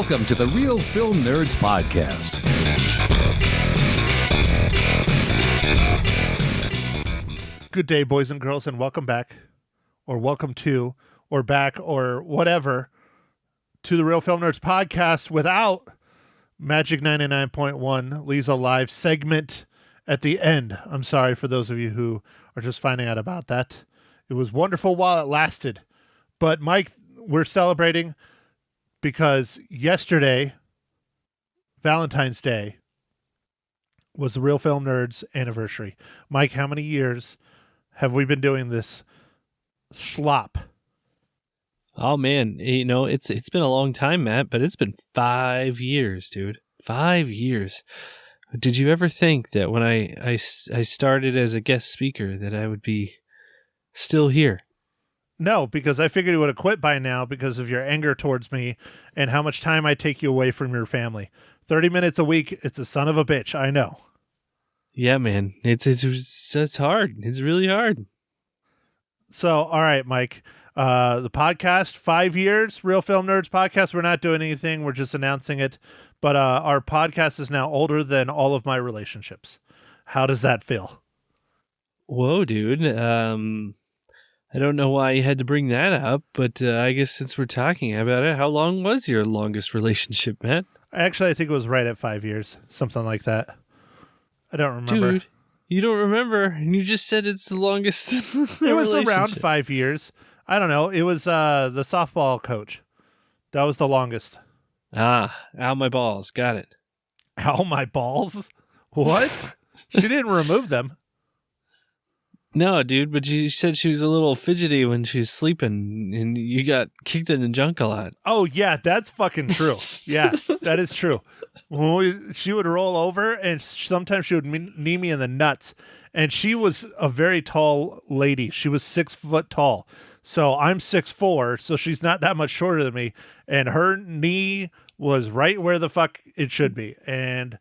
Welcome to the Real Film Nerds Podcast. Good day, boys and girls, and welcome back, or welcome to, or back, or whatever, to the Real Film Nerds Podcast without Magic 99.1 Lisa Live segment at the end. I'm sorry for those of you who are just finding out about that. It was wonderful while it lasted. But Mike, we're celebrating because yesterday, Valentine's Day, was the Real Film Nerds anniversary. Mike, how many years have we been doing this schlop? Oh man, it's been a long time, Matt, but it's been 5 years, dude. 5 years. Did you ever think that when I started as a guest speaker that I would be still here? No, because I figured you would have quit by now because of your anger towards me and how much time I take you away from your family. 30 minutes a week, it's a son of a bitch, I know. Yeah, man. It's hard. It's really hard. So, all right, Mike. The podcast, 5 years, Real Film Nerds Podcast. We're not doing anything. We're just announcing it. But our podcast is now older than all of my relationships. How does that feel? Whoa, dude. I don't know why you had to bring that up, but I guess since we're talking about it, how long was your longest relationship, Matt? Actually, I think it was right at 5 years. Something like that. I don't remember. Dude, you don't remember, and you just said it's the longest. It was around 5 years. I don't know. It was the softball coach. That was the longest. Ah, ow my balls. Got it. Ow my balls? What? She didn't remove them. No, dude, but you said she was a little fidgety when she was sleeping, and you got kicked in the junk a lot. Oh, yeah, that's fucking true. Yeah, that is true. She would roll over, and sometimes she would knee me in the nuts. And she was a very tall lady. She was 6 foot tall. So I'm 6'4", so she's not that much shorter than me. And her knee was right where the fuck it should be. And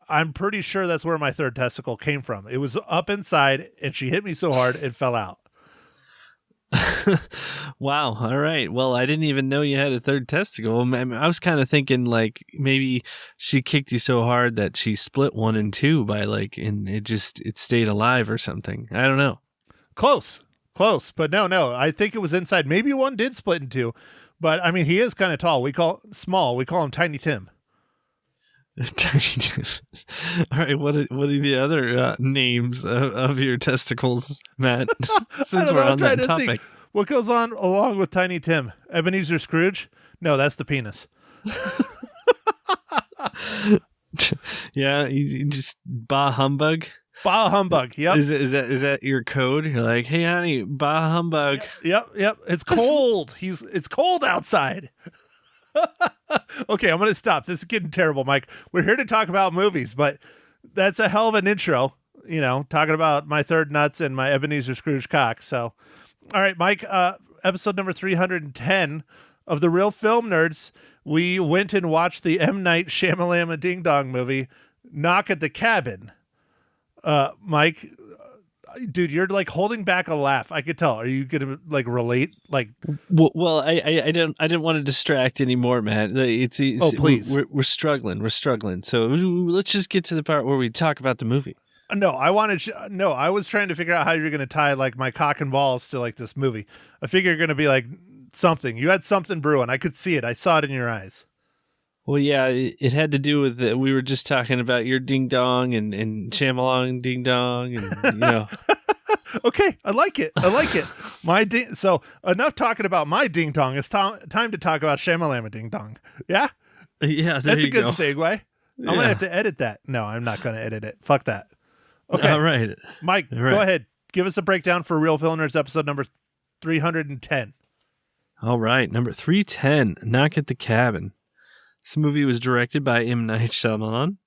I'm pretty sure that's where my third testicle came from. It was up inside, and she hit me so hard it fell out. Wow. All right. Well, I didn't even know you had a third testicle. I was kind of thinking like maybe she kicked you so hard that she split one in two and it stayed alive or something. I don't know. Close. But no. I think it was inside. Maybe one did split in two, but I mean, he is kind of tall. We call him Tiny Tim. All right, what are the other names of your testicles, Matt? Since we're on that topic, what goes on along with Tiny Tim? Ebenezer Scrooge? No, that's the penis. Yeah, you just bah humbug. Bah humbug. Yep. Is that your code? You're like, hey honey, bah humbug. Yep. It's cold. It's cold outside. Okay, I'm going to stop. This is getting terrible, Mike. We're here to talk about movies, but that's a hell of an intro, talking about my third nuts and my Ebenezer Scrooge cock. So, all right, Mike, episode number 310 of the Real Film Nerds, we went and watched the M. Night Shyamalan Ding Dong movie, Knock at the Cabin. Mike, dude, you're like holding back a laugh. I could tell. Are you gonna relate? Well, I didn't want to distract anymore, Matt. Please. We're struggling. So let's just get to the part where we talk about the movie. No, I was trying to figure out how you're gonna tie my cock and balls to this movie. I figure you're gonna be something. You had something brewing. I could see it. I saw it in your eyes. Well, yeah, it had to do with we were just talking about your ding dong and Shyamalan ding dong, and Okay, I like it. So enough talking about my ding dong. It's time to talk about Shyamalan ding dong. Yeah, yeah, that's a good segue. I'm gonna have to edit that. No, I'm not gonna edit it. Fuck that. Okay, all right, Mike, go ahead. Give us a breakdown for Real Film Nerds episode number 310. All right, number 310, Knock at the Cabin. This movie was directed by M. Night Shyamalan.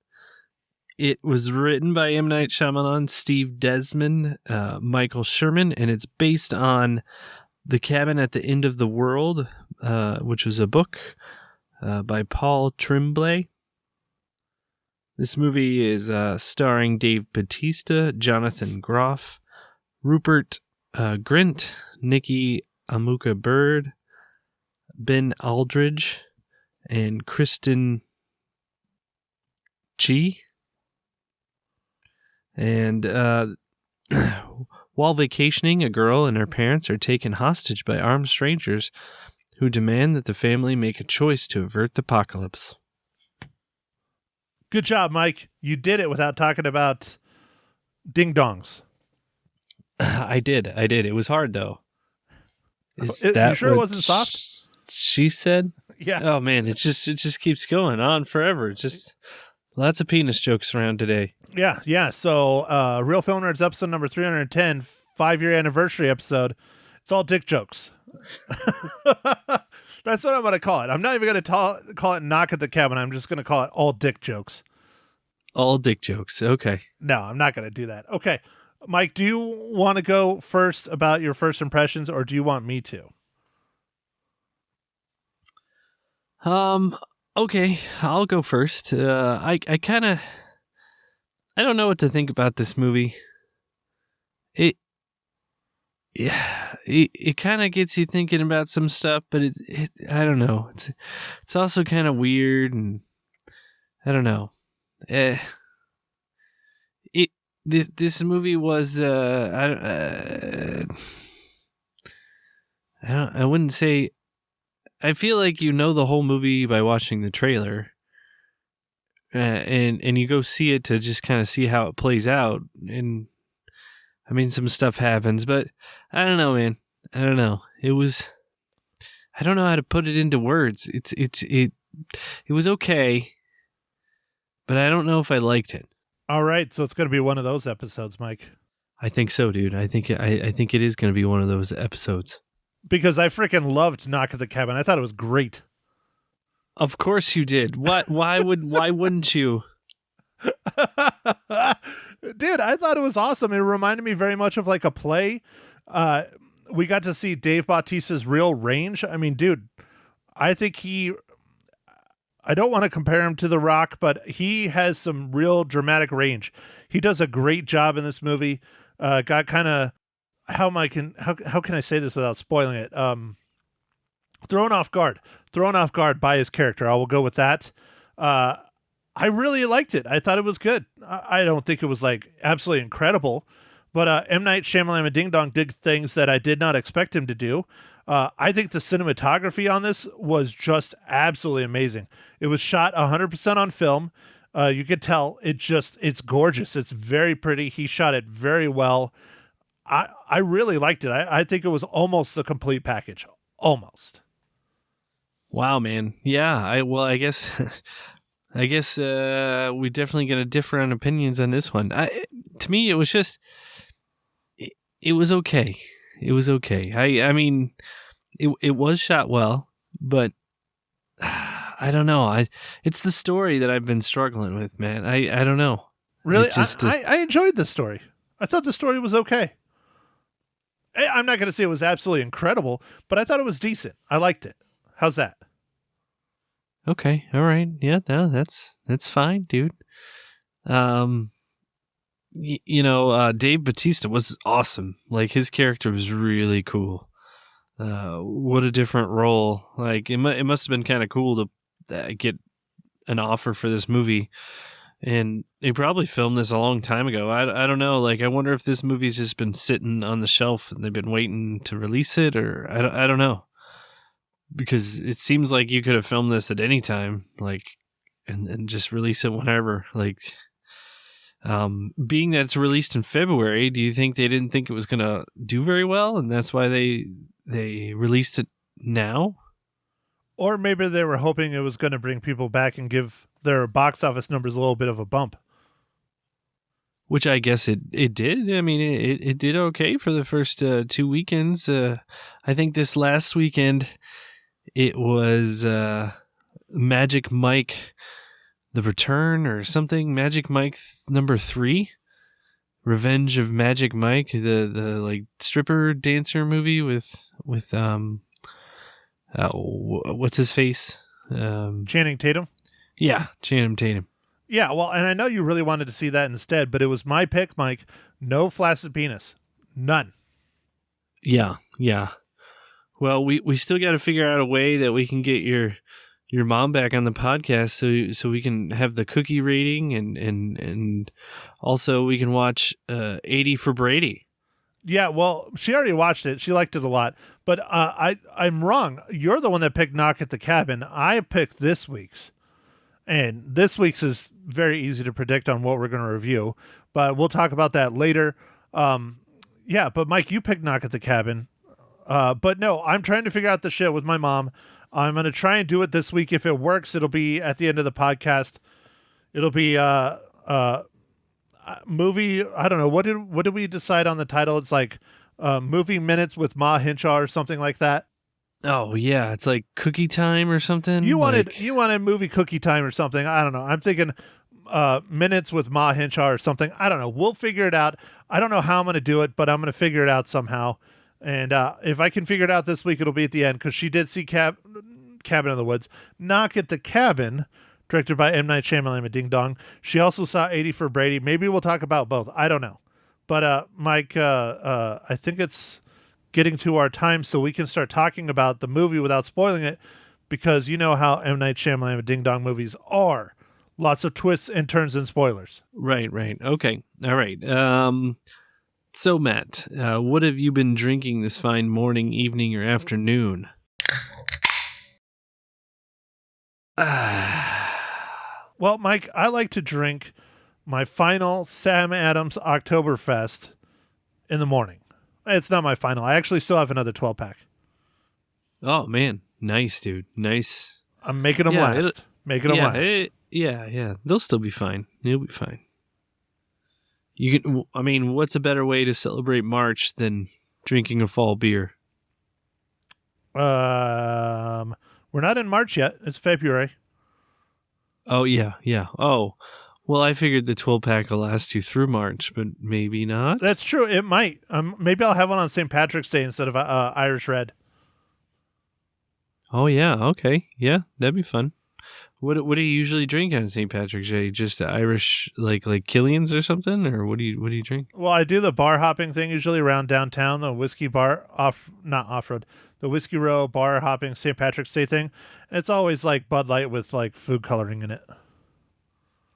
It was written by M. Night Shyamalan, Steve Desmond, Michael Sherman, and it's based on The Cabin at the End of the World, which was a book by Paul Tremblay. This movie is starring Dave Bautista, Jonathan Groff, Rupert Grint, Nikki Amuka Bird, Ben Aldridge, and Kristen G. And while vacationing, a girl and her parents are taken hostage by armed strangers who demand that the family make a choice to avert the apocalypse. Good job, Mike. You did it without talking about ding-dongs. I did. It was hard, though. You sure it wasn't soft? She said? Yeah. Oh, man, it just keeps going on forever. Just lots of penis jokes around today. Yeah. So, Real Film Nerds episode number 310, 5-year anniversary episode. It's all dick jokes. That's what I'm going to call it. I'm not even going to call it Knock at the Cabin. I'm just going to call it all dick jokes. All dick jokes. Okay. No, I'm not going to do that. Okay. Mike, do you want to go first about your first impressions, or do you want me to? Okay, I'll go first. I don't know what to think about this movie. It kind of gets you thinking about some stuff, but it I don't know. It's also kind of weird, and I don't know. This movie was I wouldn't say. I feel like you know the whole movie by watching the trailer, and you go see it to just kind of see how it plays out. And I mean, some stuff happens, but I don't know, man. I don't know. It was. I don't know how to put it into words. It was okay, but I don't know if I liked it. All right, so it's going to be one of those episodes, Mike. I think so, dude. I think it is going to be one of those episodes. Because I freaking loved Knock at the Cabin. I thought it was great. Of course you did. What? Why wouldn't you? Dude, I thought it was awesome. It reminded me very much of like a play. We got to see Dave Bautista's real range. I mean, dude, I think I don't want to compare him to The Rock, but he has some real dramatic range. He does a great job in this movie. Got kind of, how can I say this without spoiling it? Thrown off guard by his character. I will go with that. I really liked it. I thought it was good. I don't think it was like absolutely incredible, but M. Night Shyamalan Ding Dong did things that I did not expect him to do. I think the cinematography on this was just absolutely amazing. It was shot 100% on film. You could tell it's gorgeous. It's very pretty. He shot it very well. I really liked it. I think it was almost a complete package. Almost. Wow, man. Yeah. I guess we definitely get a different opinions on this one. To me, it was just, it was okay. It was okay. I mean, it was shot well, but I don't know. It's the story that I've been struggling with, man. I don't know. Really? I enjoyed the story. I thought the story was okay. I'm not going to say it was absolutely incredible, but I thought it was decent. I liked it. How's that? Okay. All right. Yeah, no, that's fine, dude. Dave Bautista was awesome. Like, his character was really cool. What a different role. Like, it must have been kind of cool to get an offer for this movie. And they probably filmed this a long time ago. I don't know. Like, I wonder if this movie's just been sitting on the shelf and they've been waiting to release it, or I don't know. Because it seems like you could have filmed this at any time, like, and just release it whenever. Like, being that it's released in February, do you think they didn't think it was going to do very well, and that's why they released it now? Or maybe they were hoping it was going to bring people back and give their box office numbers a little bit of a bump. Which I guess it did. I mean, it did okay for the first 2 weekends. I think this last weekend, it was Magic Mike, The Return or something. Magic Mike number 3. Revenge of Magic Mike, the like stripper dancer movie with what's his face? Channing Tatum? Yeah, Channing Tatum. Yeah, well, and I know you really wanted to see that instead, but it was my pick, Mike. No flaccid penis. None. Yeah. Well, we still got to figure out a way that we can get your your mom back on the podcast so we can have the cookie rating and also we can watch 80 for Brady. Yeah, well, she already watched it. She liked it a lot. But I'm wrong. You're the one that picked Knock at the Cabin. I picked this week's. And this week's is very easy to predict on what we're going to review. But we'll talk about that later. Yeah, but Mike, you picked Knock at the Cabin. But no, I'm trying to figure out the shit with my mom. I'm going to try and do it this week. If it works, it'll be at the end of the podcast. It'll be movie. I don't know. What did we decide on the title? It's like Movie Minutes with Ma Hinshaw or something like that. Oh yeah, it's like Cookie Time or something. You wanted movie Cookie Time or something. I don't know. I'm thinking Minutes with Ma Hinshaw or something. I don't know. We'll figure it out. I don't know how I'm going to do it, but I'm going to figure it out somehow. And if I can figure it out this week, it'll be at the end because she did see Cabin in the Woods. Knock at the Cabin, directed by M. Night Shyamalan and Ding Dong. She also saw 80 for Brady. Maybe we'll talk about both. I don't know. But Mike, I think it's getting to our time so we can start talking about the movie without spoiling it, because you know how M. Night Shyamalan and Ding Dong movies are. Lots of twists and turns and spoilers. Right. Okay. All right. So, Matt, what have you been drinking this fine morning, evening, or afternoon? Well, Mike, I like to drink my final Sam Adams Oktoberfest in the morning. It's not my final. I actually still have another 12-pack. Oh, man. Nice, dude. Nice. I'm making them last. Making them last. Yeah. They'll still be fine. They'll be fine. You can. I mean, what's a better way to celebrate March than drinking a fall beer? We're not in March yet. It's February. Oh yeah. Oh, well, I figured the 12-pack will last you through March, but maybe not. That's true. It might. Maybe I'll have one on St. Patrick's Day instead of Irish Red. Oh yeah. Okay. Yeah, that'd be fun. What do you usually drink on St. Patrick's Day? Just Irish, like Killian's or something, or what do you drink? Well, I do the bar hopping thing usually around downtown, the whiskey bar not off-road, the Whiskey Row bar hopping St. Patrick's Day thing. And it's always like Bud Light with like food coloring in it.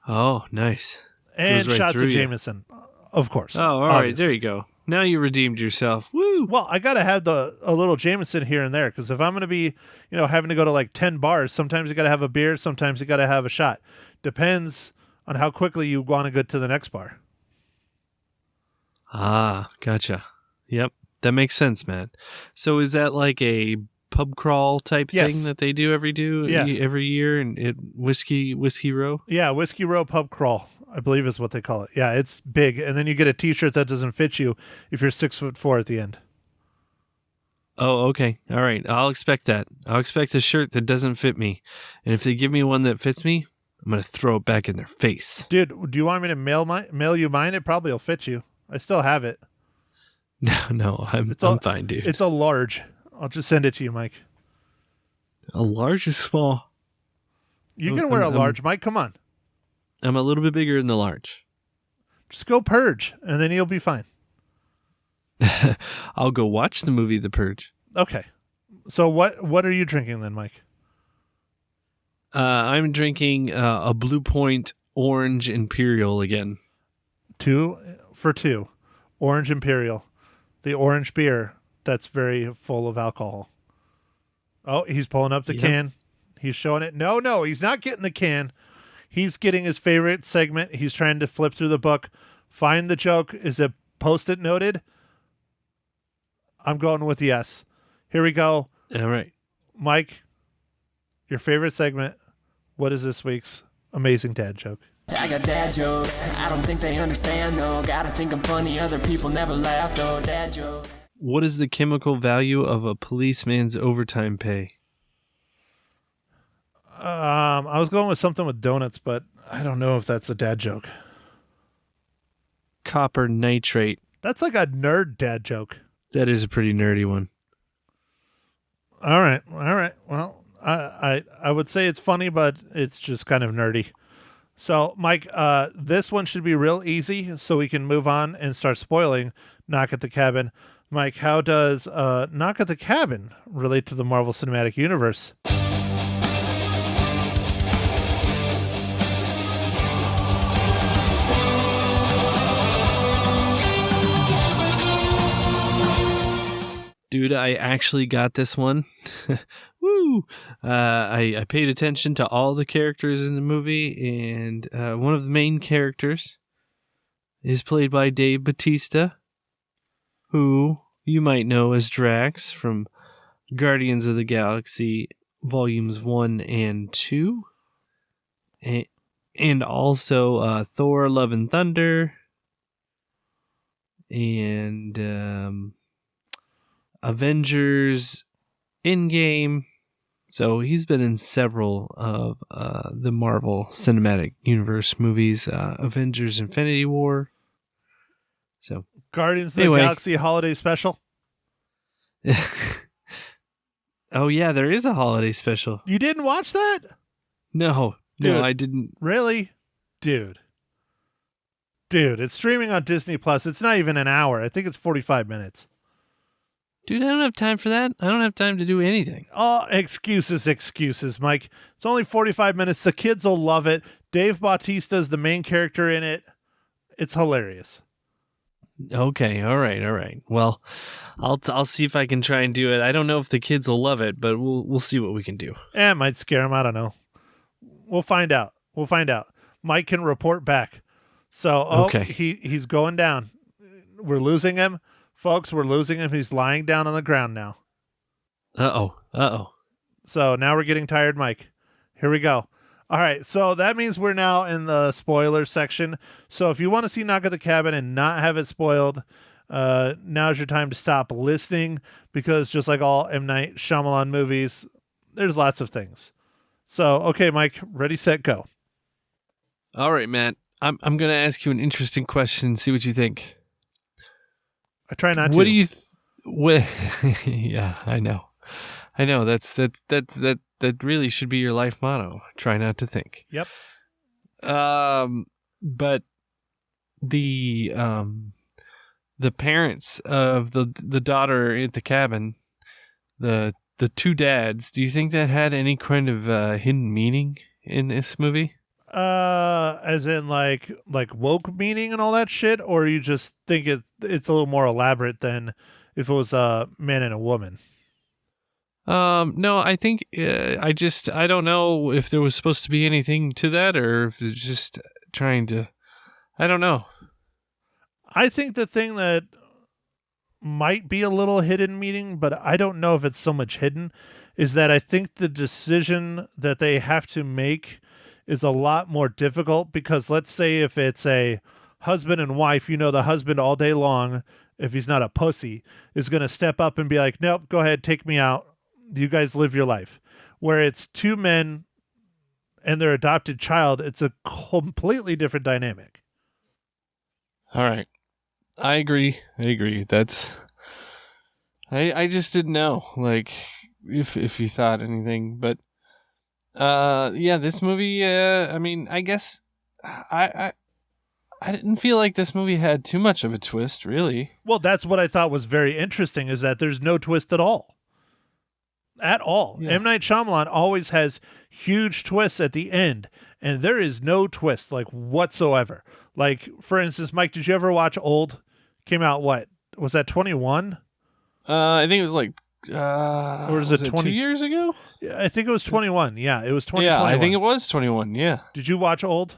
Oh, nice. And shots of Jameson, of course. Oh, all right, there you go. Now you redeemed yourself. Woo! Well, I got to have a little Jameson here and there, because if I'm going to be, having to go to like 10 bars, sometimes you got to have a beer, sometimes you got to have a shot. Depends on how quickly you want to get to the next bar. Ah, gotcha. Yep, that makes sense, man. So is that like a pub crawl type thing that they do every year at Whiskey Row? Yeah, Whiskey Row pub crawl, I believe is what they call it. Yeah, it's big. And then you get a t-shirt that doesn't fit you if you're 6'4" at the end. Oh, okay. All right. I'll expect that. I'll expect a shirt that doesn't fit me. And if they give me one that fits me, I'm going to throw it back in their face. Dude, do you want me to mail you mine? It probably will fit you. I still have it. No, I'm fine, dude. It's a large. I'll just send it to you, Mike. A large is small. You can wear a large, Mike. Come on. I'm a little bit bigger than the large. Just go purge, and then you'll be fine. I'll go watch the movie The Purge. Okay. So what are you drinking then, Mike? I'm drinking a Blue Point Orange Imperial again. 2 for 2. Orange Imperial. The orange beer that's very full of alcohol. Oh, he's pulling up the can. He's showing it. No, he's not getting the can. He's getting his favorite segment. He's trying to flip through the book, find the joke. Is it Post-it noted? I'm going with yes. Here we go. All right. Mike, your favorite segment. What is this week's amazing dad joke? I got dad jokes. I don't think they understand, though. Gotta think I'm funny. Other people never laugh, though. Dad jokes. What is the chemical value of a policeman's overtime pay? I was going with something with donuts, but I don't know if that's a dad joke. Copper nitrate. That's like a nerd dad joke. That is a pretty nerdy one. All right. Well, I would say it's funny, but it's just kind of nerdy. So, Mike, this one should be real easy, so we can move on and start spoiling Knock at the Cabin. Mike, how does Knock at the Cabin relate to the Marvel Cinematic Universe? dude, I actually got this one. Woo! I paid attention to all the characters in the movie, and one of the main characters is played by Dave Bautista, who you might know as Drax from Guardians of the Galaxy Volumes 1 and 2, and also Thor Love and Thunder, and Avengers Endgame. So he's been in several of the Marvel Cinematic Universe movies, Avengers Infinity War. So Guardians of Anyway. the Galaxy Holiday Special. Oh yeah, there is a holiday special. You didn't watch that? No, Dude. no, I didn't. Really? Dude, it's streaming on Disney Plus. It's not even an hour. I think it's 45 minutes. Dude, I don't have time for that. I don't have time to do anything. Oh, excuses, Mike. It's only 45 minutes. The kids will love it. Dave Bautista is the main character in it. It's hilarious. Okay, all right. Well, I'll see if I can try and do it. I don't know if the kids will love it, but we'll see what we can do. It might scare them. I don't know. We'll find out. Mike can report back. So, Okay. he's going down. We're losing him. Folks, we're losing him. He's lying down on the ground now. Uh-oh. So now we're getting tired, Mike. Here we go. All right, so that means we're now in the spoiler section. So if you want to see Knock at the Cabin and not have it spoiled, now's your time to stop listening, because just like all M. Night Shyamalan movies, there's lots of things. So, okay, Mike, ready, set, go. All right, Matt. I'm going to ask you an interesting question. See what you think. I try not to. What do you? Yeah, I know. That really should be your life motto. Try not to think. Yep. But the parents of the daughter at the cabin, the two dads. Do you think that had any kind of hidden meaning in this movie? As in like woke meaning and all that shit, or you just think it's a little more elaborate than if it was a man and a woman? No, I think I don't know if there was supposed to be anything to that, or if it's just trying to. I don't know. I think the thing that might be a little hidden meaning, but I don't know if it's so much hidden, is that I think the decision that they have to make is a lot more difficult, because let's say if it's a husband and wife, the husband all day long, if he's not a pussy, is going to step up and be like, nope, go ahead, take me out. You guys live your life. Where it's two men and their adopted child, it's a completely different dynamic. All right. I agree. That's. I just didn't know, like, if you thought anything, but. Yeah, this movie, I mean, I guess I didn't feel like this movie had too much of a twist, really. Well, that's what I thought was very interesting, is that there's no twist at all. At all. Yeah. M. Night Shyamalan always has huge twists at the end, and there is no twist, like, whatsoever. Like, for instance, Mike, did you ever watch Old? Came out, what? Was that 21? I think it was like, or is it 20 2 years ago? Yeah, I think it was 21. Yeah, it was 2021. Yeah, I think it was 21. Yeah. Did you watch Old?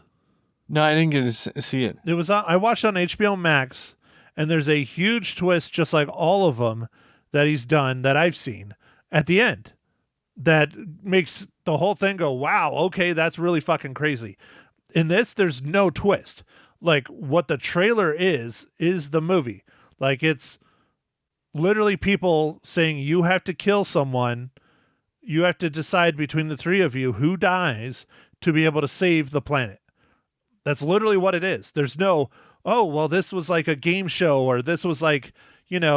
No, I didn't get to see it. It was I watched it on HBO Max, and there's a huge twist, just like all of them that he's done that I've seen at the end, that makes the whole thing go, wow, okay, that's really fucking crazy. In this, there's no twist. Like, what the trailer is the movie. Like, it's literally people saying, you have to kill someone. You have to decide between the three of you who dies to be able to save the planet. That's literally what it is. There's no, oh, well, this was like a game show, or this was like,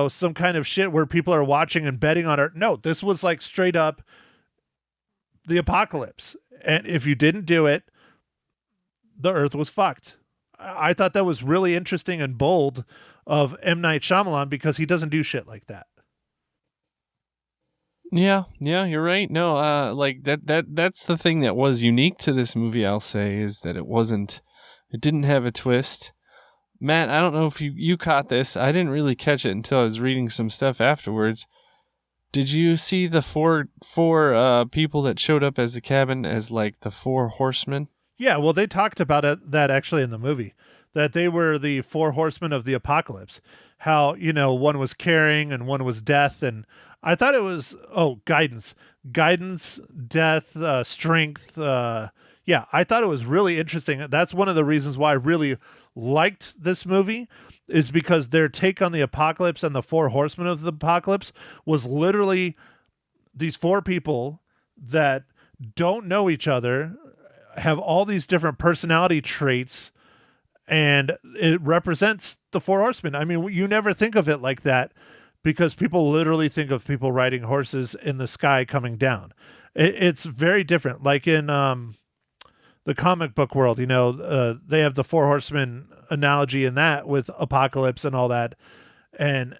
some kind of shit where people are watching and betting on it. No, this was like straight up the apocalypse. And if you didn't do it, the earth was fucked. I thought that was really interesting and bold of M. Night Shyamalan, because he doesn't do shit like that. Yeah, you're right. No, like that's the thing that was unique to this movie, I'll say, is that it didn't have a twist. Matt, I don't know if you caught this. I didn't really catch it until I was reading some stuff afterwards. Did you see the four people that showed up as the cabin as like the four horsemen? Yeah, well, they talked about that actually in the movie, that they were the four horsemen of the apocalypse. How, one was caring and one was death. And I thought it was, guidance, death, strength. Yeah, I thought it was really interesting. That's one of the reasons why I really liked this movie, is because their take on the apocalypse and the four horsemen of the apocalypse was literally these four people that don't know each other, have all these different personality traits, and it represents the four horsemen. I mean, you never think of it like that, because people literally think of people riding horses in the sky coming down. It's very different. Like in the comic book world, they have the four horsemen analogy in that with apocalypse and all that. And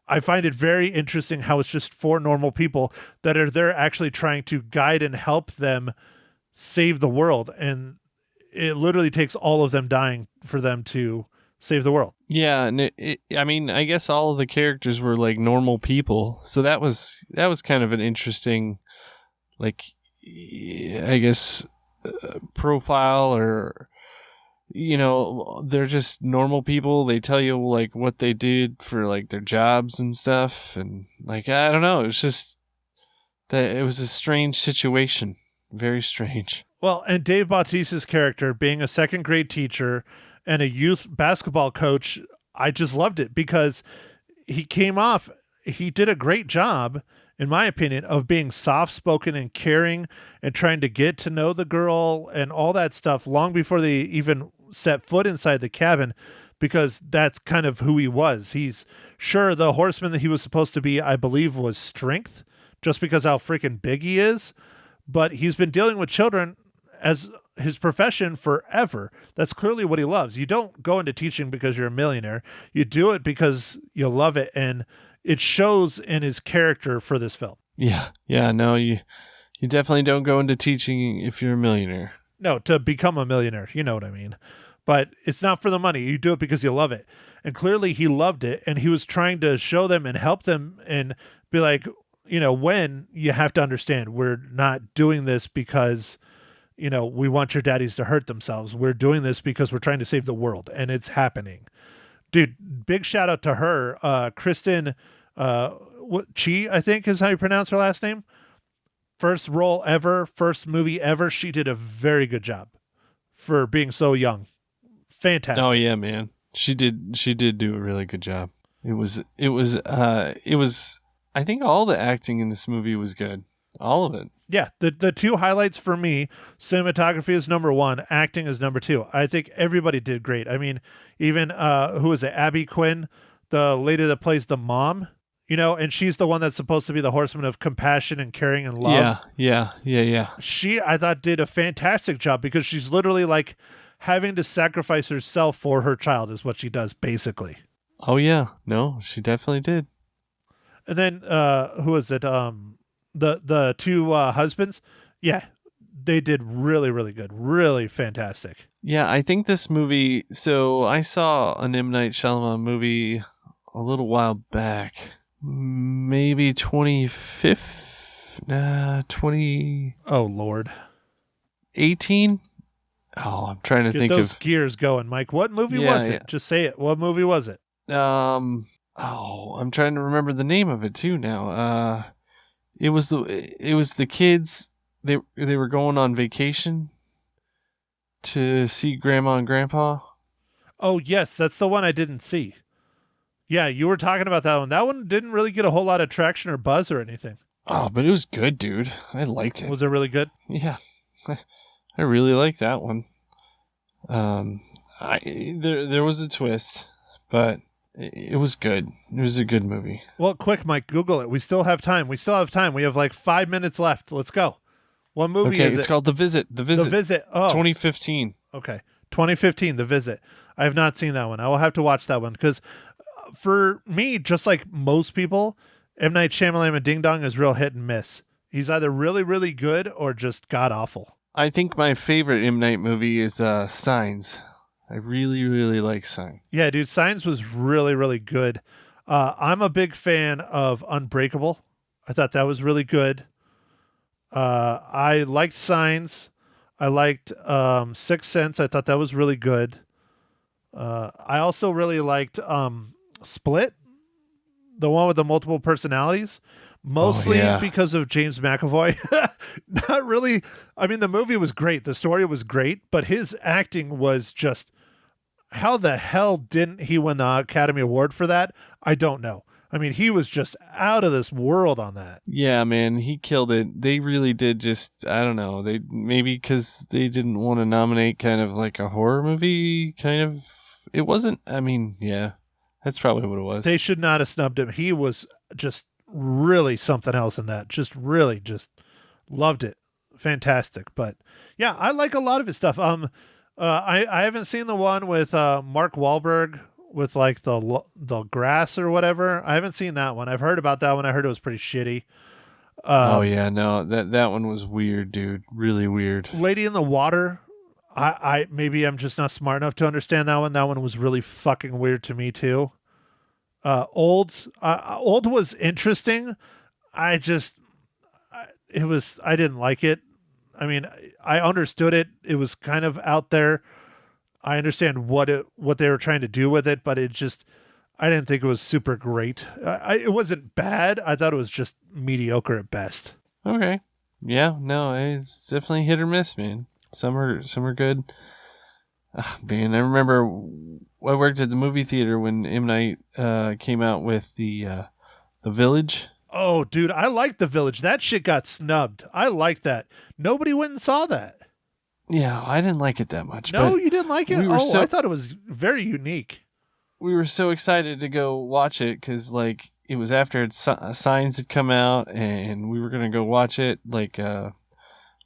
I find it very interesting how it's just four normal people that are there actually trying to guide and help them save the world. And it literally takes all of them dying for them to save the world. Yeah, and I mean, I guess all of the characters were like normal people, so that was kind of an interesting, like, I guess, profile, or they're just normal people. They tell you like what they did for like their jobs and stuff, and like, I don't know, it was just that it was a strange situation, very strange. Well, and Dave Bautista's character being a second grade teacher and a youth basketball coach, I just loved it, because he did a great job, in my opinion, of being soft-spoken and caring and trying to get to know the girl and all that stuff long before they even set foot inside the cabin, because that's kind of who he was. He's sure the horseman that he was supposed to be, I believe, was strength, just because how freaking big he is, but he's been dealing with children as his profession forever. That's clearly what he loves. You don't go into teaching because you're a millionaire. You do it because you love it, and it shows in his character for this film. Yeah, no, you definitely don't go into teaching if you're a millionaire. No, to become a millionaire, you know what I mean. But it's not for the money. You do it because you love it. And clearly he loved it, and he was trying to show them and help them and be like, when you have to understand, we're not doing this because we want your daddies to hurt themselves. We're doing this because we're trying to save the world, and it's happening. Dude, big shout out to her. Kristen Chi, I think is how you pronounce her last name. First role ever, first movie ever. She did a very good job for being so young. Fantastic. Oh yeah, man. She did do a really good job. It was I think all the acting in this movie was good. All of it. Yeah, the two highlights for me, cinematography is number one, acting is number two. I think everybody did great. I mean, even who is it? Abby Quinn, the lady that plays the mom, and she's the one that's supposed to be the horseman of compassion and caring and love. Yeah. She, I thought, did a fantastic job, because she's literally like having to sacrifice herself for her child is what she does, basically. Oh yeah, no, she definitely did. And then who is it? The two husbands, yeah, they did really, really good, really fantastic. Yeah, I think this movie. So I saw an M. Night Shyamalan movie a little while back, maybe 20. Oh Lord, 18. Oh, I'm trying to think those of gears going, Mike. What movie was it? Just say it. What movie was it? Oh, I'm trying to remember the name of it too now. It was the kids. They were going on vacation to see Grandma and Grandpa. Oh yes, that's the one I didn't see. Yeah, you were talking about that one. That one didn't really get a whole lot of traction or buzz or anything. Oh, but it was good, dude. I liked it. Was it really good? Yeah, I really liked that one. There was a twist, but it was good. It was a good movie. Well, quick, Mike, Google it. We still have time. We have like 5 minutes left. Let's go. What movie is it? It's called The Visit. The Visit. Oh, 2015. Okay, 2015. The Visit. I have not seen that one. I will have to watch that one, because for me, just like most people, M. Night Shyamalan and Ding Dong is real hit and miss. He's either really, really good or just god awful. I think my favorite M. Night movie is Signs. I really, really like Signs. Yeah, dude, Signs was really, really good. I'm a big fan of Unbreakable. I thought that was really good. I liked Signs. I liked Sixth Sense. I thought that was really good. I also really liked Split, the one with the multiple personalities, mostly because of James McAvoy. Not really. I mean, the movie was great. The story was great, but his acting was just, how the hell didn't he win the Academy Award for that? I don't know. I mean, he was just out of this world on that. Yeah, man, he killed it. They really did. Just, I don't know. They maybe because they didn't want to nominate kind of like a horror movie kind of. It wasn't. I mean, yeah, that's probably what it was. They should not have snubbed him. He was just really something else in that. Just really just loved it. Fantastic. But yeah, I like a lot of his stuff. I haven't seen the one with Mark Wahlberg with like the grass or whatever. I haven't seen that one. I've heard about that one. I heard it was pretty shitty. Oh yeah, no, that one was weird, dude. Really weird. Lady in the Water. I maybe I'm just not smart enough to understand that one. That one was really fucking weird to me too. Old was interesting. I didn't like it. I mean, I understood it. It was kind of out there. I understand what they were trying to do with it, but I didn't think it was super great. It wasn't bad. I thought it was just mediocre at best. Okay. Yeah, no, it's definitely hit or miss, man. Some are good. Man, I remember I worked at the movie theater when M. Night came out with the Village. Oh, dude, I liked The Village. That shit got snubbed. I liked that. Nobody went and saw that. Yeah, I didn't like it that much. No, you didn't like it? I thought it was very unique. We were so excited to go watch it because, like, it was after Signs had come out, and we were going to go watch it. Like,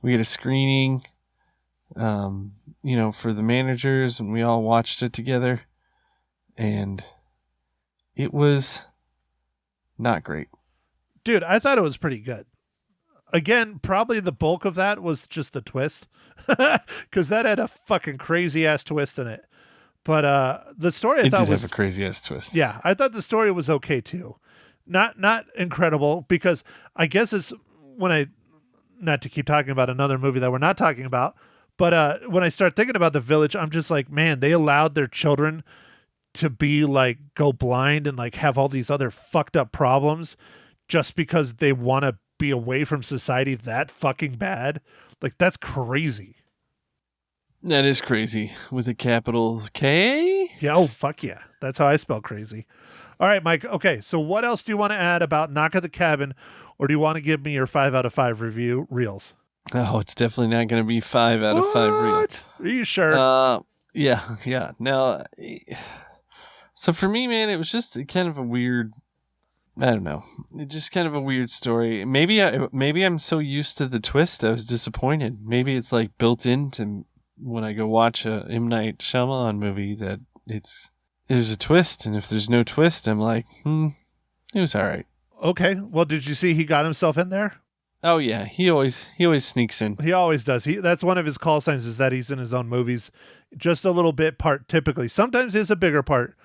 we had a screening, for the managers, and we all watched it together. And it was not great. Dude, I thought it was pretty good. Again, probably the bulk of that was just the twist, because that had a fucking crazy ass twist in it. But the story I thought was have a crazy ass twist. Yeah, I thought the story was okay too. Not incredible, because I guess it's not to keep talking about another movie that we're not talking about, but when I start thinking about The Village, I'm just like, man, they allowed their children to be like go blind and like have all these other fucked up problems just because they want to be away from society that fucking bad. Like, that's crazy. That is crazy with a capital K. Yeah. Oh, fuck yeah. That's how I spell crazy. All right, Mike. Okay. So what else do you want to add about Knock at the Cabin, or do you want to give me your 5 out of 5 review reels? Oh, it's definitely not going to be 5 out of 5 reels. Are you sure? Yeah. Now, so for me, man, it was just kind of a weird, I don't know. It's just kind of a weird story. Maybe I'm so used to the twist, I was disappointed. Maybe it's like built into when I go watch a M. Night Shyamalan movie that there's a twist, and if there's no twist, I'm like, it was all right. Okay. Well, did you see he got himself in there? Oh yeah, he always sneaks in. He always does. That's one of his call signs, is that he's in his own movies, just a little bit part. Typically, sometimes it's a bigger part,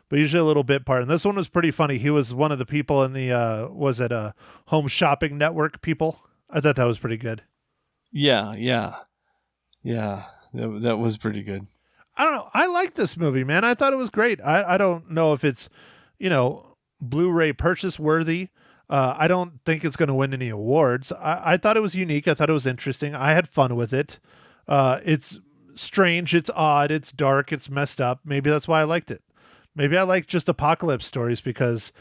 but usually a little bit part. And this one was pretty funny. He was one of the people in the Home Shopping Network people. I thought that was pretty good. Yeah. That was pretty good. I don't know. I like this movie, man. I thought it was great. I don't know if it's, Blu-ray purchase worthy. I don't think it's going to win any awards. I thought it was unique. I thought it was interesting. I had fun with it. It's strange. It's odd. It's dark. It's messed up. Maybe that's why I liked it. Maybe I like just apocalypse stories because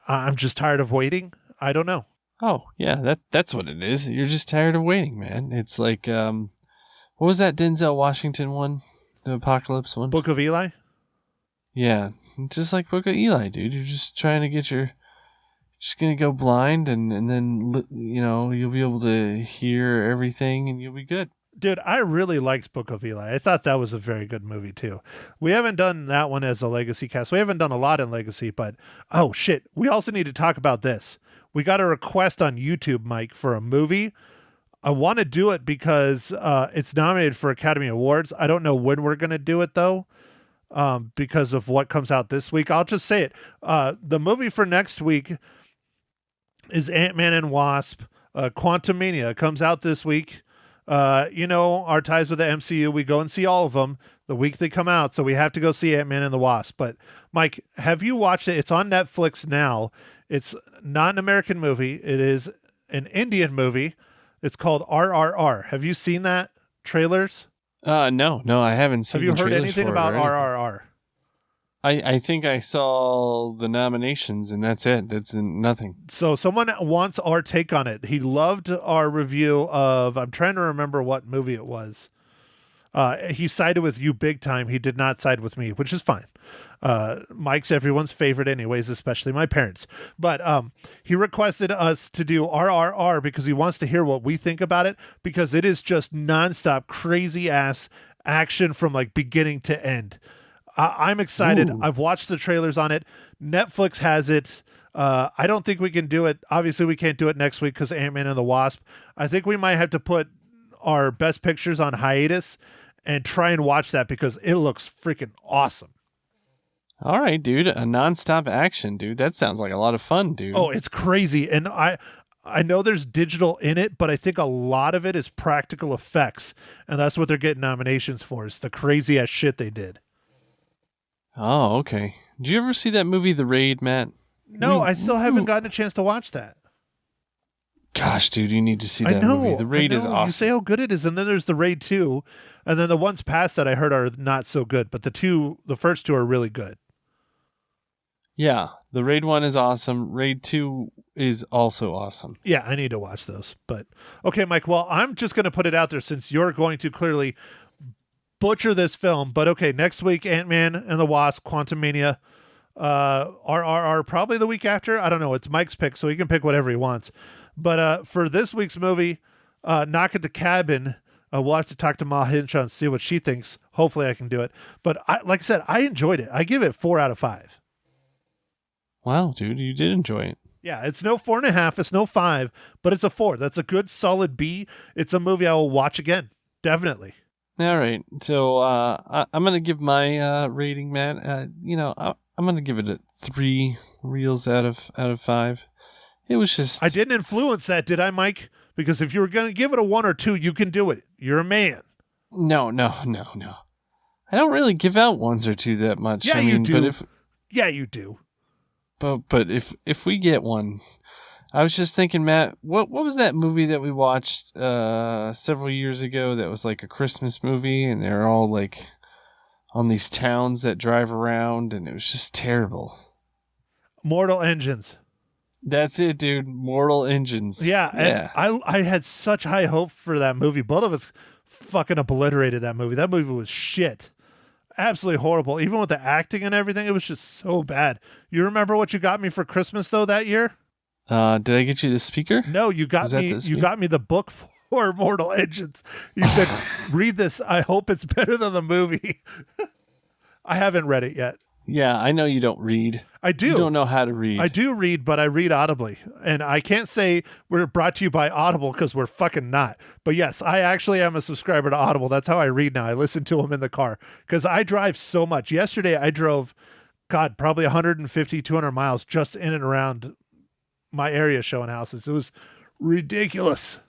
I'm just tired of waiting. I don't know. Oh, yeah, that's what it is. You're just tired of waiting, man. It's like, what was that Denzel Washington one? The apocalypse one? Book of Eli? Yeah, just like Book of Eli, dude. You're just trying to just going to go blind and then, you'll be able to hear everything and you'll be good. Dude, I really liked Book of Eli. I thought that was a very good movie, too. We haven't done that one as a Legacy cast. We haven't done a lot in Legacy, but, oh, shit. We also need to talk about this. We got a request on YouTube, Mike, for a movie. I want to do it because it's nominated for Academy Awards. I don't know when we're going to do it, though, because of what comes out this week. I'll just say it. The movie for next week is Ant-Man and Wasp. Quantumania comes out this week. Our ties with the MCU, we go and see all of them the week they come out, so we have to go see Ant-Man and the Wasp. But Mike, have you watched it? It's on Netflix now. It's not an American movie. It is an Indian movie. It's called RRR. Have you seen that trailers? No, I haven't seen. Have you the heard trailers anything for it about or anything. RRR? I think I saw the nominations and that's it. That's nothing. So someone wants our take on it. He loved our review of, I'm trying to remember what movie it was. He sided with you big time. He did not side with me, which is fine. Mike's everyone's favorite anyways, especially my parents. But he requested us to do RRR because he wants to hear what we think about it, because it is just nonstop crazy ass action from like beginning to end. I'm excited. Ooh. I've watched the trailers on it. Netflix has it. I don't think we can do it. Obviously, we can't do it next week because Ant-Man and the Wasp. I think we might have to put our best pictures on hiatus and try and watch that because it looks freaking awesome. All right, dude. A nonstop action, dude. That sounds like a lot of fun, dude. Oh, it's crazy. And I know there's digital in it, but I think a lot of it is practical effects. And that's what they're getting nominations for, is the crazy ass shit they did. Oh, okay. Did you ever see that movie, The Raid, Matt? No, I still haven't gotten a chance to watch that. Gosh, dude, you need to see I that know. movie. The Raid I is know. awesome. You say how good it is, and then there's the Raid 2, and then the ones past that I heard are not so good, but the first two are really good. Yeah, the Raid 1 is awesome. Raid 2 is also awesome. Yeah, I need to watch those. But okay, Mike, well, I'm just going to put it out there since you're going to clearly butcher this film. But okay, next week, Ant-Man and the Wasp, Quantumania, RRR, probably the week after. I don't know. It's Mike's pick, so he can pick whatever he wants. But for this week's movie, Knock at the Cabin, we'll have to talk to Ma Hinshaw and see what she thinks. Hopefully I can do it. But like I said, I enjoyed it. I give it 4 out of 5. Wow, dude, you did enjoy it. Yeah, it's no 4.5, it's no 5, but it's a 4. That's a good solid B. It's a movie I will watch again. Definitely. All right, so I'm gonna give my rating, Matt. I'm gonna give it a 3 reels out of 5. It was just I didn't influence that, did I, Mike? Because if you were going to give it a 1 or 2, you can do it. You're a man. No. I don't really give out 1s or 2 that much. Yeah, I mean, you do. Yeah, you do. But if we get one, I was just thinking, Matt, what was that movie that we watched several years ago that was like a Christmas movie, and they're all like on these towns that drive around, and it was just terrible. Mortal Engines. That's it, dude. Mortal Engines. Yeah. And I had such high hope for that movie. Both of us fucking obliterated that movie. That movie was shit. Absolutely horrible. Even with the acting and everything, it was just so bad. You remember what you got me for Christmas though that year? Did I get you the speaker? No, you got me the book for Mortal Engines. You said, read this. I hope it's better than the movie. I haven't read it yet. Yeah, I know you don't read. I do. You don't know how to read. I do read, but I read audibly. And I can't say we're brought to you by Audible because we're fucking not. But yes, I actually am a subscriber to Audible. That's how I read now. I listen to them in the car because I drive so much. Yesterday, I drove, probably 150, 200 miles just in and around my area showing houses. It was ridiculous.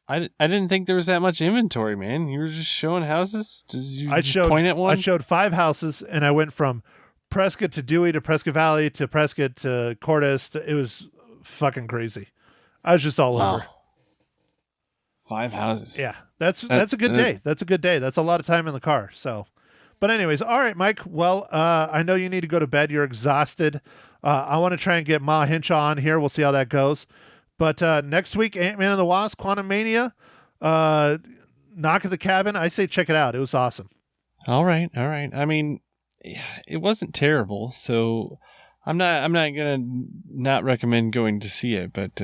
I didn't think there was that much inventory, man. You were just showing houses? Did you point at one? I showed 5 houses, and I went from Prescott to Dewey to Prescott Valley to Prescott to Cordes. It was fucking crazy. I was just all over. 5 houses. Yeah, that's a good day. That's a good day. That's a lot of time in the car. So, but anyways, all right, Mike. Well, I know you need to go to bed. You're exhausted. I want to try and get Ma Hinshaw on here. We'll see how that goes. But next week, Ant-Man and the Wasp, Quantumania, Knock at the Cabin. I say check it out. It was awesome. All right. I mean, it wasn't terrible, so I'm not gonna not recommend going to see it, but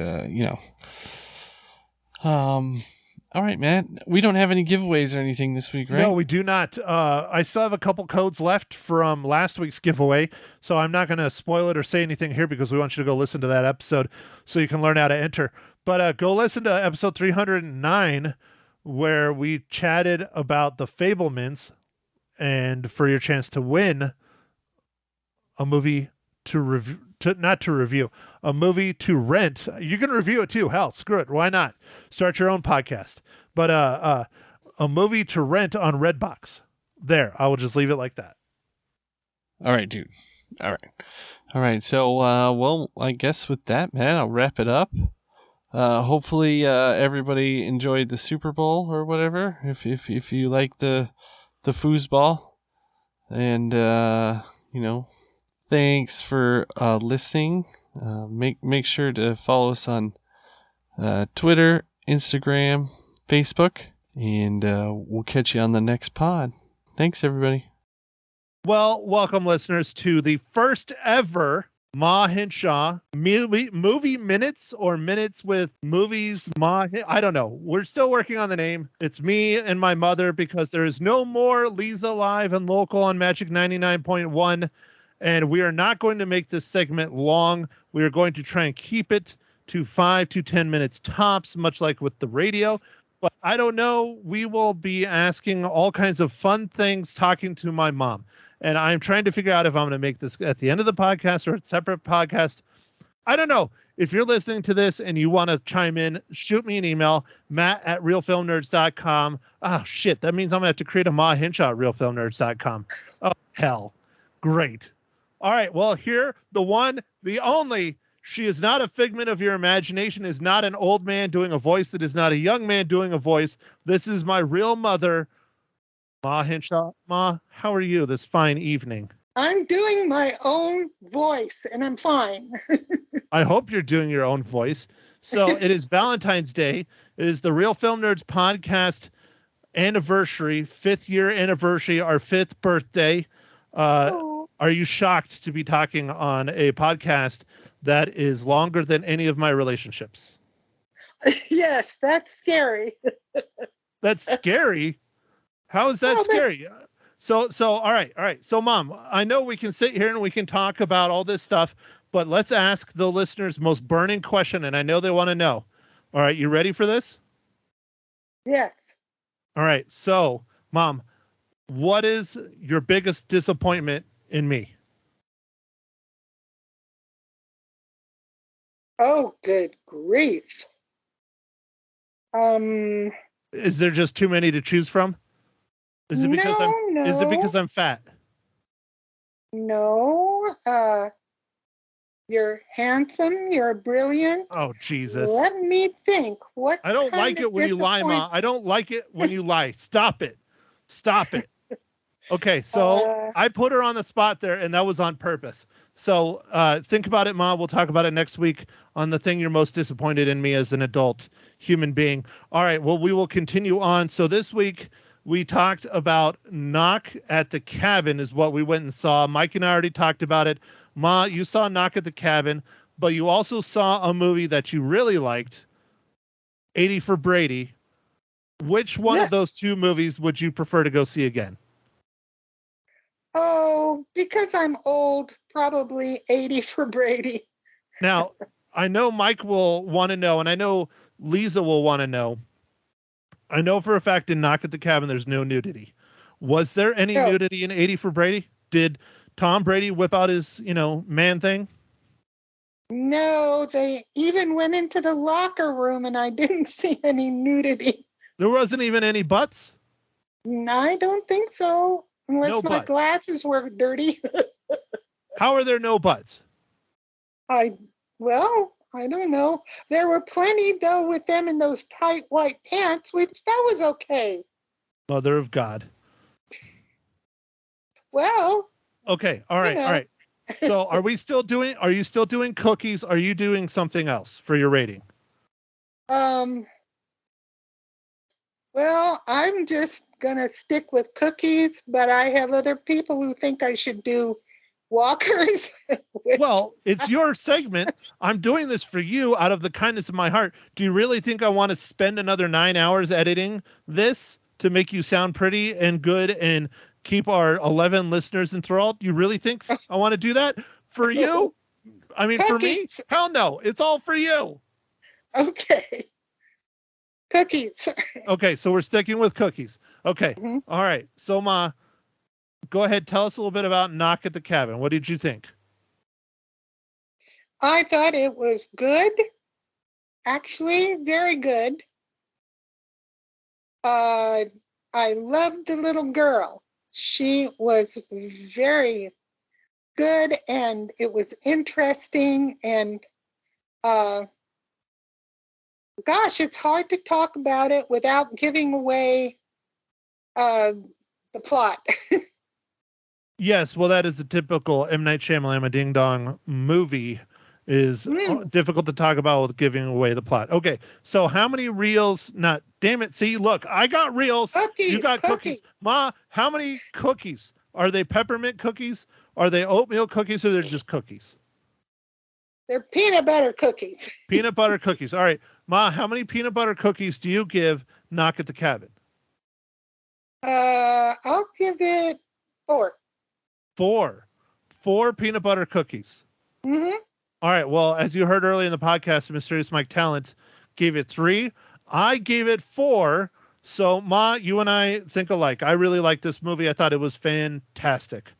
all right, man. We don't have any giveaways or anything this week, right? No, we do not. I still have a couple codes left from last week's giveaway, so I'm not going to spoil it or say anything here because we want you to go listen to that episode so you can learn how to enter. But go listen to episode 309 where we chatted about the Fablemans, and for your chance to win a movie to not to review, a movie to rent. You can review it too. Hell, screw it. Why not? Start your own podcast. But a movie to rent on Redbox. There, I will just leave it like that. All right, dude. All right. So, well, I guess with that, man, I'll wrap it up. Hopefully, everybody enjoyed the Super Bowl or whatever. If you like the foosball, and thanks for listening. Make sure to follow us on Twitter, Instagram, Facebook, and we'll catch you on the next pod. Thanks, everybody. Well, welcome, listeners, to the first ever Ma Hinshaw movie minutes or minutes with movies. I don't know. We're still working on the name. It's me and my mother because there is no more Lisa Live and Local on Magic 99.1. And we are not going to make this segment long. We are going to try and keep it to 5 to 10 minutes tops, much like with the radio. But I don't know. We will be asking all kinds of fun things, talking to my mom. And I'm trying to figure out if I'm going to make this at the end of the podcast or a separate podcast. I don't know. If you're listening to this and you want to chime in, shoot me an email, matt@realfilmnerds.com. Oh, shit. That means I'm going to have to create a Ma Hinshaw at realfilmnerds.com. Oh, hell. Great. All right. Well, here, the one, the only, she is not a figment of your imagination, is not an old man doing a voice. It is not a young man doing a voice. This is my real mother, Ma Hinshaw. Ma, how are you this fine evening? I'm doing my own voice, and I'm fine. I hope you're doing your own voice. So it is Valentine's Day. It is the Real Film Nerds podcast anniversary, 5th year anniversary, our 5th birthday. Are you shocked to be talking on a podcast that is longer than any of my relationships? Yes, that's scary. That's scary? How is that scary? So, all right. So, Mom, I know we can sit here and we can talk about all this stuff, but let's ask the listeners' most burning question, and I know they want to know. All right, you ready for this? Yes. All right. So, Mom, what is your biggest disappointment in me? Oh, good grief. Is there just too many to choose from? Is it because No. Is it because I'm fat? No. You're handsome. You're brilliant. Oh, Jesus. Let me think. What? I don't like it when you lie, Ma. I don't like it when you lie. Stop it. Okay, so I put her on the spot there, and that was on purpose. So think about it, Ma. We'll talk about it next week on the thing you're most disappointed in me as an adult human being. All right, well, we will continue on. So this week we talked about Knock at the Cabin is what we went and saw. Mike and I already talked about it. Ma, you saw Knock at the Cabin, but you also saw a movie that you really liked, 80 for Brady. Which one of those two movies would you prefer to go see again? Oh, because I'm old, probably 80 for Brady. Now, I know Mike will want to know, and I know Lisa will want to know. I know for a fact in Knock at the Cabin, there's no nudity. Was there any nudity in 80 for Brady? Did Tom Brady whip out his, man thing? No, they even went into the locker room, and I didn't see any nudity. There wasn't even any butts? I don't think so, unless my glasses were dirty. How are there no butts? I don't know. There were plenty, though, with them in those tight white pants, which that was okay. Mother of God. Well. Okay. All right. So are you still doing cookies? Are you doing something else for your rating? Well, I'm just going to stick with cookies, but I have other people who think I should do walkers. Well, it's your segment. I'm doing this for you out of the kindness of my heart. Do you really think I want to spend another 9 hours editing this to make you sound pretty and good and keep our 11 listeners enthralled? Do you really think I want to do that for you? I mean, for me? Hell no. It's all for you. Okay. Cookies. Okay, so we're sticking with cookies. Okay. Mm-hmm. All right. So, Ma, go ahead. Tell us a little bit about Knock at the Cabin. What did you think? I thought it was good. Actually, very good. I loved the little girl. She was very good, and it was interesting. And gosh, it's hard to talk about it without giving away the plot. Yes, well, that is the typical M. Night Shyamalan Ding Dong movie. Is difficult to talk about with giving away the plot. Okay, so how many reels? Not, damn it. See, look, I got reels. Cookies, you got cookies. Ma, how many cookies? Are they peppermint cookies? Are they oatmeal cookies, or they're just cookies? They're peanut butter cookies. Peanut butter cookies. All right, Ma, how many peanut butter cookies do you give Knock at the Cabin? I'll give it 4. 4 peanut butter cookies. Mm-hmm. All right. Well, as you heard earlier in the podcast, Mysterious Mike Talent gave it 3. I gave it 4. So, Ma, you and I think alike. I really liked this movie. I thought it was fantastic.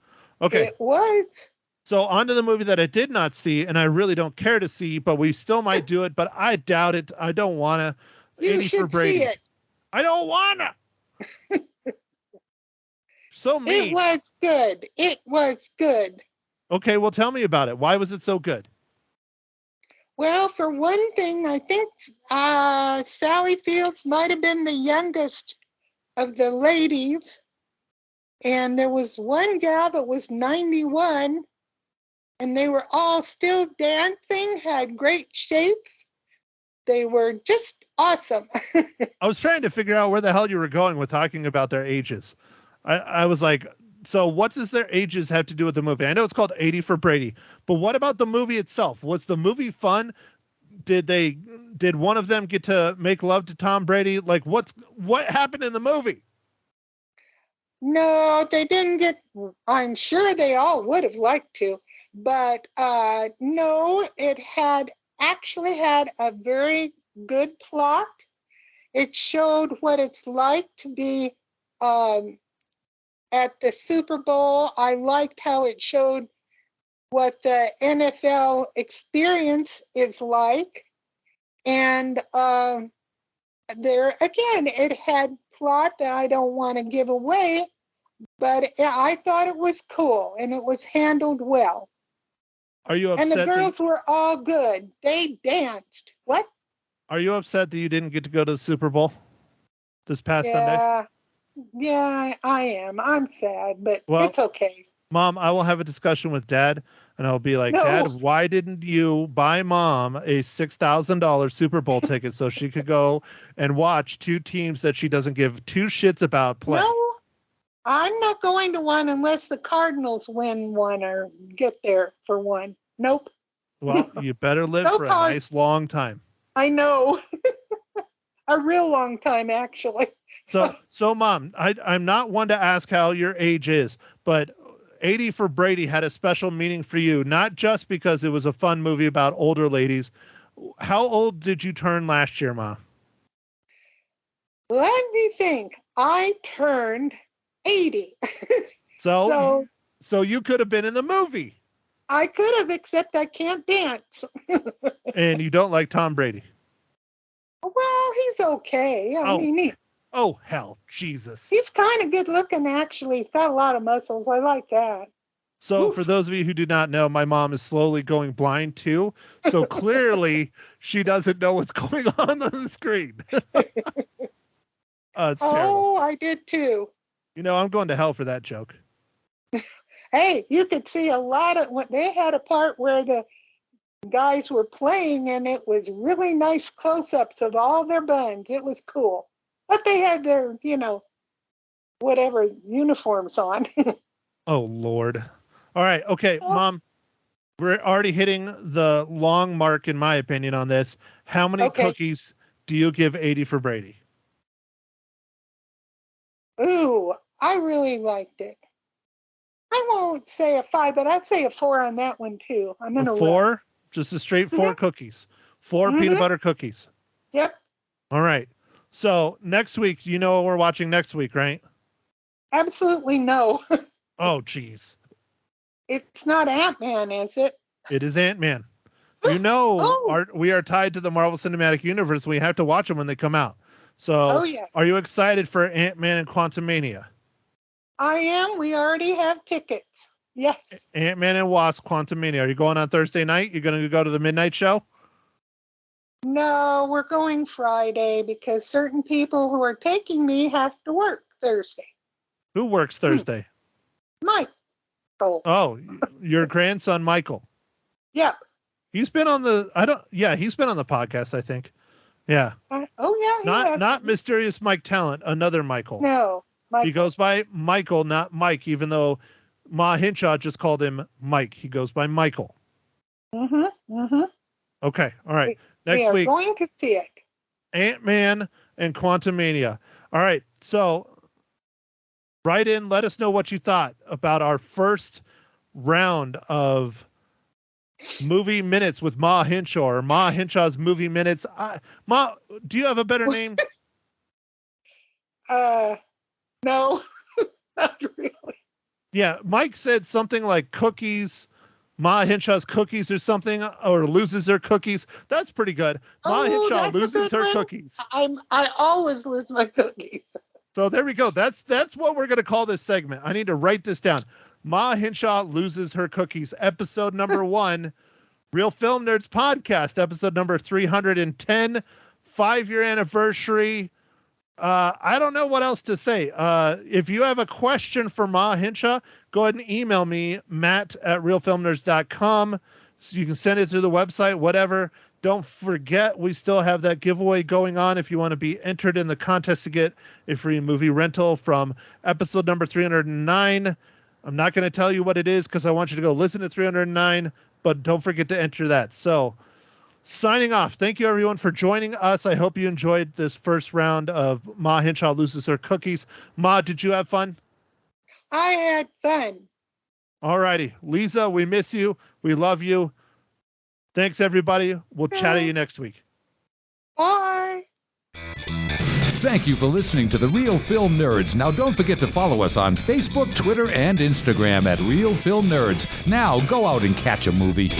Okay. It was. So, on to the movie that I did not see, and I really don't care to see, but we still might do it, but I doubt it. I don't want to. You should see it. I don't want to. So mean. It was good. It was good. Okay. Well, tell me about it. Why was it so good? Well, for one thing, I think Sally Fields might have been the youngest of the ladies. And there was one gal that was 91, and they were all still dancing, had great shapes. They were just awesome. I was trying to figure out where the hell you were going with talking about their ages. I was like, so what does their ages have to do with the movie? I know it's called 80 for Brady, but what about the movie itself? Was the movie fun? Did one of them get to make love to Tom Brady? Like, what happened in the movie? No, they didn't get, I'm sure they all would have liked to, but no, it actually had a very good plot. It showed what it's like to be at the Super Bowl. I liked how it showed what the NFL experience is like. And there, again, it had plot that I don't want to give away, but I thought it was cool and it was handled well. Are you upset? And the girls were all good. They danced. What? Are you upset that you didn't get to go to the Super Bowl this past Sunday? Yeah, I am. I'm sad, but it's okay. Mom, I will have a discussion with Dad, and I'll be like, No. Dad, why didn't you buy Mom a $6,000 Super Bowl ticket so she could go and watch 2 teams that she doesn't give 2 shits about play? No, I'm not going to one unless the Cardinals win one or get there for one. Nope. Well, you better live No for a cards. nice long time. I know. A real long time, actually. So Mom, I'm not one to ask how your age is, but 80 for Brady had a special meaning for you, not just because it was a fun movie about older ladies. How old did you turn last year, Ma? Let me think. I turned 80. So you could have been in the movie. I could have, except I can't dance. And you don't like Tom Brady. Well, he's okay. I mean, Oh, hell, Jesus. he's kind of good looking, actually. He's got a lot of muscles. I like that. So Oof. for those of you who do not know, my mom is slowly going blind too. So clearly she doesn't know what's going on the screen. It's terrible. I did too. You know, I'm going to hell for that joke. Hey, you could see a lot of what they had a part where the guys were playing, and it was really nice close-ups of all their buns. It was cool. But they had their, whatever uniforms on. Oh, Lord. All right. Okay, Mom, we're already hitting the long mark, in my opinion, on this. How many cookies do you give 80 for Brady? Ooh, I really liked it. I won't say a 5, but I'd say a 4 on that one, too. I'm in a 4? Just a straight 4 cookies. 4 peanut butter cookies. Yep. All right. So next week, you know what we're watching next week, right? Absolutely no. Oh, geez. It's not Ant-Man, is it? It is Ant-Man. You know, Oh. we are tied to the Marvel Cinematic Universe. We have to watch them when they come out. So, Oh, yeah. Are you excited for Ant-Man and Quantumania? I am. We already have tickets. Yes. Ant-Man and Wasp, Quantumania. Are you going on Thursday night? You're going to go to the midnight show? No, we're going Friday because certain people who are taking me have to work Thursday. Who works Thursday? Mike. Oh, your grandson, Michael. Yep. He's been on the, he's been on the podcast, I think. Yeah. Oh, yeah. he has. Not Mysterious Mike Talent, another Michael. No. Mike. He goes by Michael, not Mike, even though Ma Hinshaw just called him Mike. He goes by Michael. Okay. All right. Next we are week, going to see it. Ant-Man and Quantumania. All right. So write in. Let us know what you thought about our first round of movie minutes with Ma Hinshaw, or Ma Hinshaw's movie minutes. Ma, do you have a better name? No, not really. Yeah, Mike said something like cookies, Ma Hinshaw's cookies or something, or loses her cookies. That's pretty good. Ma Hinshaw that's a loses good her one. cookies. I always lose my cookies. So there we go. That's what we're going to call this segment. I need to write this down. Ma Hinshaw loses her cookies. Episode number 1, Real Film Nerds podcast, episode number 310, 5-year anniversary. I don't know what else to say. If you have a question for Ma Hinshaw, go ahead and email me, matt@realfilmnerds.com. So you can send it through the website, whatever. Don't forget, we still have that giveaway going on if you want to be entered in the contest to get a free movie rental from episode number 309. I'm not going to tell you what it is because I want you to go listen to 309, but don't forget to enter that. So, signing off. Thank you, everyone, for joining us. I hope you enjoyed this first round of Ma Hinshaw loses her cookies. Ma, did you have fun? I had fun. All righty. Lisa, we miss you. We love you. Thanks, everybody. We'll chat to you next week. Bye. Thank you for listening to The Real Film Nerds. Now, don't forget to follow us on Facebook, Twitter, and Instagram at Real Film Nerds. Now, go out and catch a movie.